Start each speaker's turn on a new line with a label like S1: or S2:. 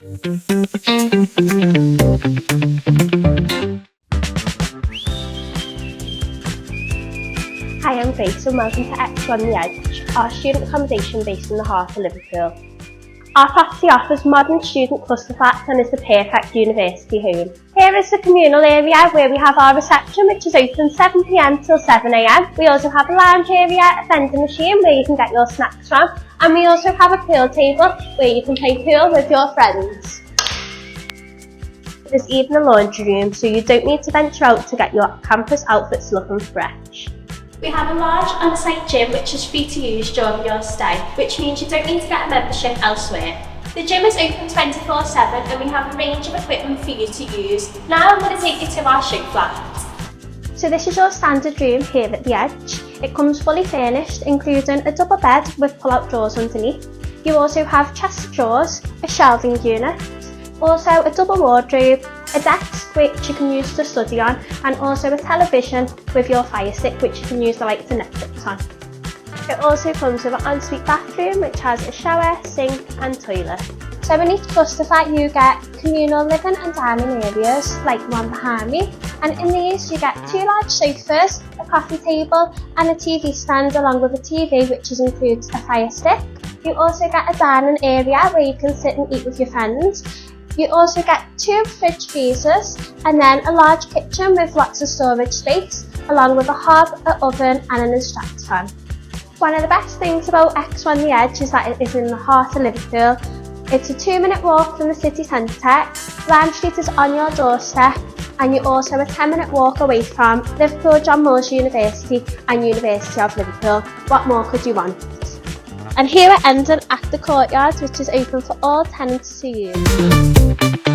S1: Hi, I'm Grace and welcome to X1 The Edge, our student accommodation based in the heart of Liverpool. Our property offers modern student cluster flats and is the perfect university home. Here is the communal area where we have our reception, which is open 7 p.m. till 7 a.m. We also have a lounge area, a vending machine where you can get your snacks from, and we also have a pool table where you can play pool with your friends. There's even a laundry room, so you don't need to venture out to get your campus outfits looking fresh. We have a large on-site gym which is free to use during your stay, which means you don't need to get a membership elsewhere. The gym is open 24/7 and we have a range of equipment for you to use. Now I'm going to take you to our show flat. So this is your standard room here at The Edge. It comes fully furnished, including a double bed with pull-out drawers underneath. You also have chest of drawers, a shelving unit, also a double wardrobe, a desk which you can use to study on, and also a television with your Fire Stick which you can use the likes of Netflix on. It also comes with an ensuite bathroom which has a shower, sink and toilet. So in each cluster flat you get communal living and dining areas like the one behind me, and in these you get 2 large sofas, a coffee table and a TV stand along with a TV which includes a Fire Stick. You also get a dining area where you can sit and eat with your friends. You also get 2 fridge freezers and then a large kitchen with lots of storage space, along with a hob, an oven and an extract fan. One of the best things about X1 The Edge is that it is in the heart of Liverpool. It's a 2-minute walk from the city centre, Lime Street is on your doorstep, and you're also a 10-minute walk away from Liverpool John Moores University and University of Liverpool. What more could you want? And here we're ending at the courtyard, which is open for all tenants to use.